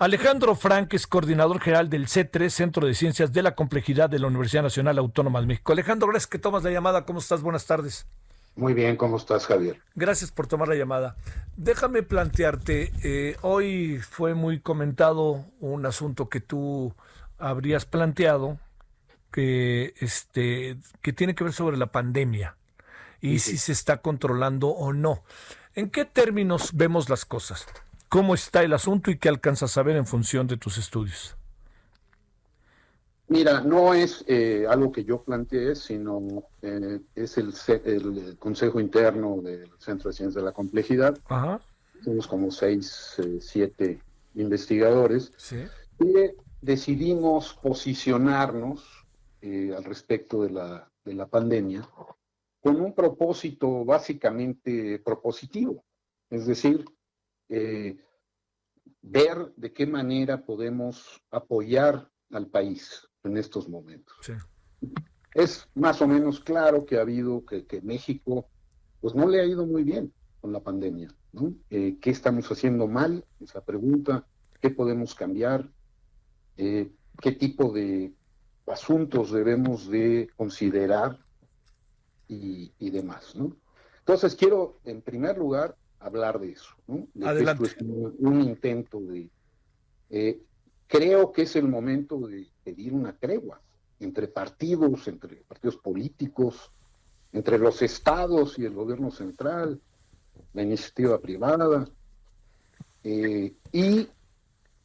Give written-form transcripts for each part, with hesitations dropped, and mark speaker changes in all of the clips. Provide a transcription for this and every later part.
Speaker 1: Alejandro Frank es coordinador general del C3, Centro de Ciencias de la Complejidad de la Universidad Nacional Autónoma de México. Alejandro, gracias que tomas la llamada. ¿Cómo estás? Buenas tardes.
Speaker 2: Muy bien, ¿cómo estás, Javier?
Speaker 1: Gracias por tomar la llamada. Déjame plantearte, hoy fue muy comentado un asunto que tú habrías planteado, que tiene que ver sobre la pandemia y
Speaker 2: Sí,
Speaker 1: si
Speaker 2: sí.
Speaker 1: se está controlando o no. ¿En qué términos vemos las cosas? ¿Cómo está el asunto y qué alcanzas a ver en función de tus estudios?
Speaker 2: Mira, no es algo que yo planteé, sino es el Consejo Interno del Centro de Ciencias de la Complejidad.
Speaker 1: Ajá,
Speaker 2: Somos como seis, siete investigadores
Speaker 1: sí.
Speaker 2: y decidimos posicionarnos al respecto de la pandemia con un propósito básicamente propositivo, es decir, eh, ver de qué manera podemos apoyar al país en estos momentos.
Speaker 1: Sí.
Speaker 2: Es más o menos claro que ha habido, que México, pues no le ha ido muy bien con la pandemia, ¿no? ¿Qué estamos haciendo mal? Es la pregunta. ¿Qué podemos cambiar? ¿Qué tipo de asuntos debemos de considerar y demás, ¿no? Entonces quiero, en primer lugar, hablar de eso, ¿no? De que esto
Speaker 1: Adelante.
Speaker 2: es un intento de creo que es el momento de pedir una tregua entre partidos políticos, entre los estados y el gobierno central, la iniciativa privada, y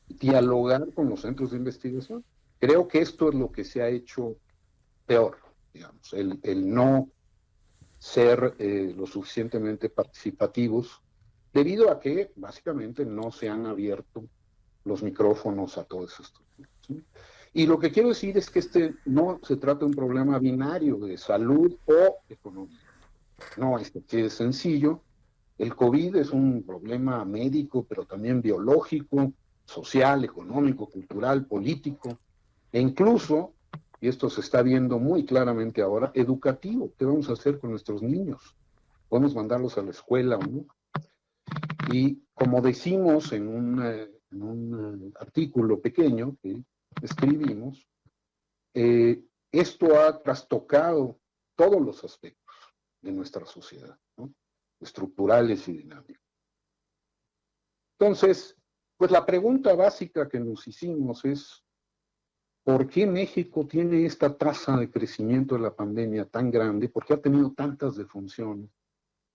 Speaker 2: dialogar con los centros de investigación. Creo que esto es lo que se ha hecho peor, digamos, el no ser lo suficientemente participativos, debido a que básicamente no se han abierto los micrófonos a todos estos. ¿Sí? Y lo que quiero decir es que este no se trata de un problema binario de salud o economía. No, es que es sencillo. El COVID es un problema médico, pero también biológico, social, económico, cultural, político, e incluso, y esto se está viendo muy claramente ahora, educativo. ¿Qué vamos a hacer con nuestros niños? ¿Podemos mandarlos a la escuela o no? Y como decimos en un artículo pequeño que escribimos, esto ha trastocado todos los aspectos de nuestra sociedad, ¿no? Estructurales y dinámicos. Entonces, pues la pregunta básica que nos hicimos es, ¿por qué México tiene esta tasa de crecimiento de la pandemia tan grande? ¿Por qué ha tenido tantas defunciones?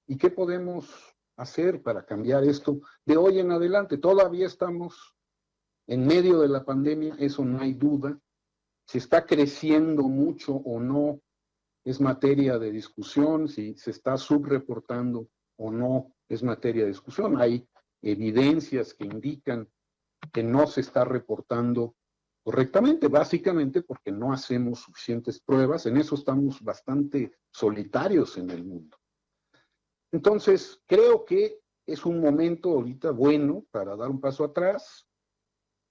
Speaker 2: ¿Y qué podemos hacer para cambiar esto de hoy en adelante? Todavía estamos en medio de la pandemia, eso no hay duda. Si está creciendo mucho o no es materia de discusión, si se está subreportando o no es materia de discusión. Hay evidencias que indican que no se está reportando correctamente, básicamente porque no hacemos suficientes pruebas. En eso estamos bastante solitarios en el mundo. Entonces, creo que es un momento ahorita bueno para dar un paso atrás.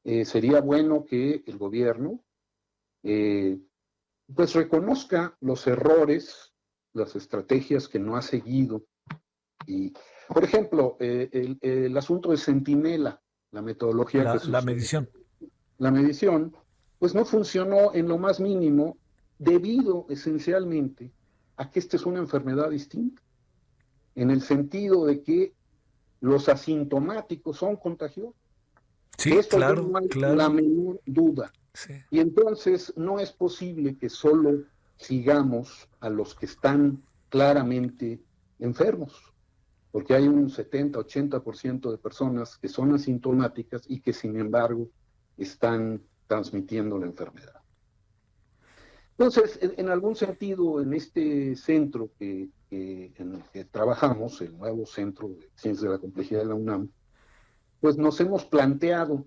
Speaker 2: Sería bueno que el gobierno pues reconozca los errores, las estrategias que no ha seguido. Y, por ejemplo, el asunto de Centinela, la metodología que se
Speaker 1: La
Speaker 2: usó,
Speaker 1: medición.
Speaker 2: la medición, pues no funcionó en lo más mínimo debido esencialmente a que esta es una enfermedad distinta, en el sentido de que los asintomáticos son contagiosos. De
Speaker 1: Sí,
Speaker 2: esto ya
Speaker 1: claro,
Speaker 2: no hay la
Speaker 1: claro.
Speaker 2: menor duda.
Speaker 1: Sí.
Speaker 2: Y entonces no es posible que solo sigamos a los que están claramente enfermos, porque hay un 70-80% de personas que son asintomáticas y que sin embargo están transmitiendo la enfermedad. Entonces, en algún sentido, en este centro en el que trabajamos, el nuevo Centro de Ciencias de la Complejidad de la UNAM, pues nos hemos planteado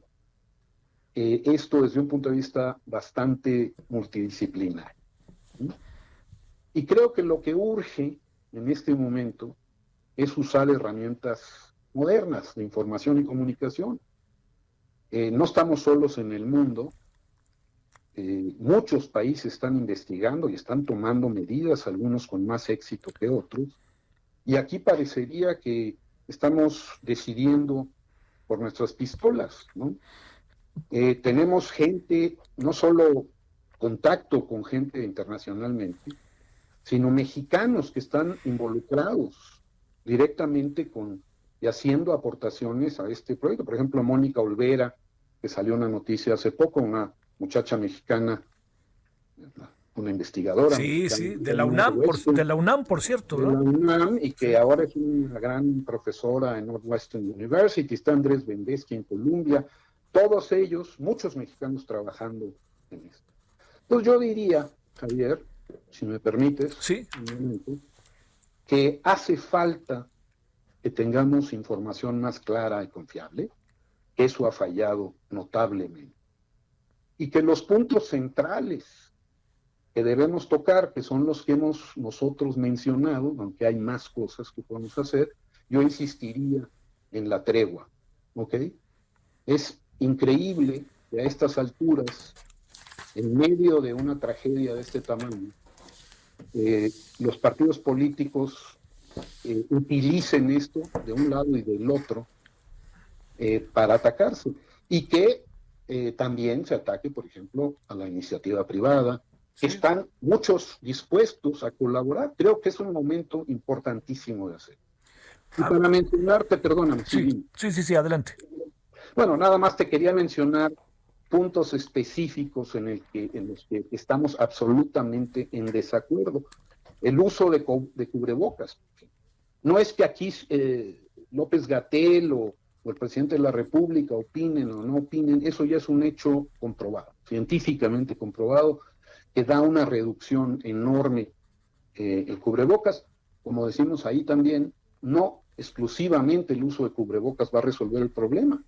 Speaker 2: esto desde un punto de vista bastante multidisciplinario, ¿no? Y creo que lo que urge en este momento es usar herramientas modernas de información y comunicación. No estamos solos en el mundo. Muchos países están investigando y están tomando medidas, algunos con más éxito que otros. Y aquí parecería que estamos decidiendo por nuestras pistolas, ¿no? Tenemos gente, no solo contacto con gente internacionalmente, sino mexicanos que están involucrados directamente con y haciendo aportaciones a este proyecto. Por ejemplo, Mónica Olvera, que salió una noticia hace poco, una muchacha mexicana, una investigadora
Speaker 1: Sí,
Speaker 2: mexicana
Speaker 1: sí,
Speaker 2: del noroeste,
Speaker 1: de la UNAM, por cierto,
Speaker 2: de la
Speaker 1: ¿no?
Speaker 2: UNAM, y que
Speaker 1: Sí.
Speaker 2: ahora es una gran profesora en Northwestern University. Está Andrés Vendesky en Columbia. Todos ellos, muchos mexicanos trabajando en esto. Entonces yo diría, Javier, si me permites,
Speaker 1: Sí.
Speaker 2: un momento, que hace falta que tengamos información más clara y confiable, que eso ha fallado notablemente, y que los puntos centrales que debemos tocar, que son los que hemos nosotros mencionado, aunque hay más cosas que podemos hacer, yo insistiría en la tregua, ¿ok? Es increíble que a estas alturas, en medio de una tragedia de este tamaño, los partidos políticos utilicen esto de un lado y del otro para atacarse. Y que también se ataque, por ejemplo, a la iniciativa privada, que
Speaker 1: Sí.
Speaker 2: están muchos dispuestos a colaborar. Creo que es un momento importantísimo de hacer. Y
Speaker 1: Ah,
Speaker 2: para mencionarte, perdóname, sí,
Speaker 1: sí,
Speaker 2: dime.
Speaker 1: sí, sí, sí, adelante.
Speaker 2: Bueno, nada más te quería mencionar puntos específicos en los que estamos absolutamente en desacuerdo. El uso de cubrebocas. No es que aquí López Gatell o el presidente de la República opinen o no opinen, eso ya es un hecho comprobado, científicamente comprobado, que da una reducción enorme el cubrebocas. Como decimos ahí también, no exclusivamente el uso de cubrebocas va a resolver el problema.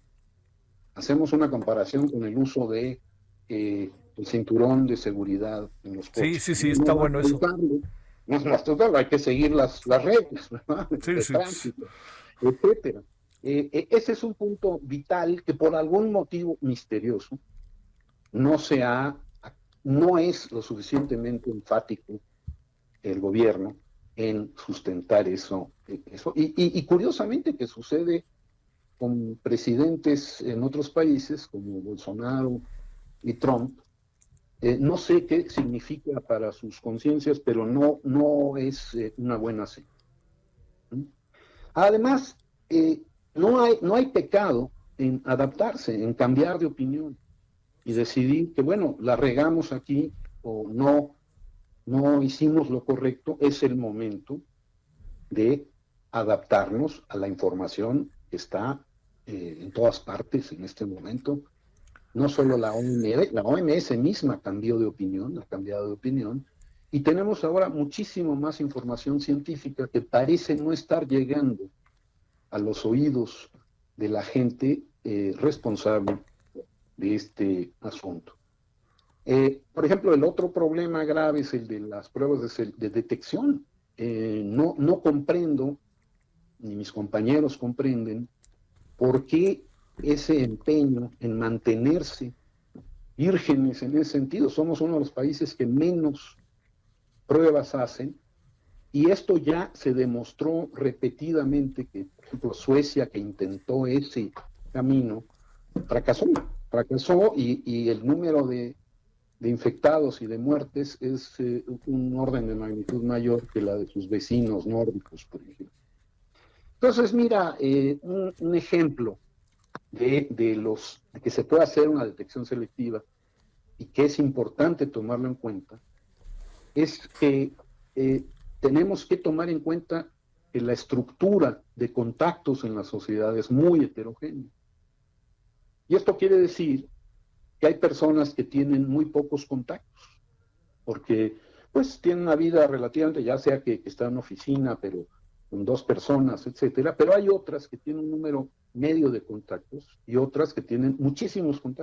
Speaker 2: Hacemos una comparación con el uso de el cinturón de seguridad en los
Speaker 1: Sí,
Speaker 2: coches.
Speaker 1: sí, sí,
Speaker 2: No
Speaker 1: está
Speaker 2: basta
Speaker 1: bueno eso.
Speaker 2: usarlo, no basta usarlo, hay que seguir las reglas, ¿verdad?
Speaker 1: Sí,
Speaker 2: De
Speaker 1: sí.
Speaker 2: tránsito, etcétera. Ese es un punto vital que por algún motivo misterioso no se ha, no es lo suficientemente enfático el gobierno en sustentar eso. Y curiosamente que sucede con presidentes en otros países como Bolsonaro y Trump. No sé qué significa para sus conciencias, pero no es una buena señal. Además, no hay pecado en adaptarse, en cambiar de opinión y decidir que, bueno, la regamos aquí o no hicimos lo correcto. Es el momento de adaptarnos a la información que está en todas partes en este momento. No solo la OMS misma cambió de opinión, ha cambiado de opinión, y tenemos ahora muchísimo más información científica que parece no estar llegando a los oídos de la gente responsable de este asunto. Por ejemplo, el otro problema grave es el de las pruebas de detección. No comprendo, ni mis compañeros comprenden, por qué ese empeño en mantenerse vírgenes en ese sentido. Somos uno de los países que menos pruebas hacen, y esto ya se demostró repetidamente que, por ejemplo, Suecia, que intentó ese camino, fracasó y el número de infectados y de muertes es un orden de magnitud mayor que la de sus vecinos nórdicos, por ejemplo. Entonces, mira, un ejemplo de que se puede hacer una detección selectiva y que es importante tomarlo en cuenta, es que tenemos que tomar en cuenta que la estructura de contactos en la sociedad es muy heterogénea. Y esto quiere decir que hay personas que tienen muy pocos contactos, porque pues tienen una vida relativamente, ya sea que está en una oficina, pero con dos personas, etcétera, pero hay otras que tienen un número medio de contactos y otras que tienen muchísimos contactos.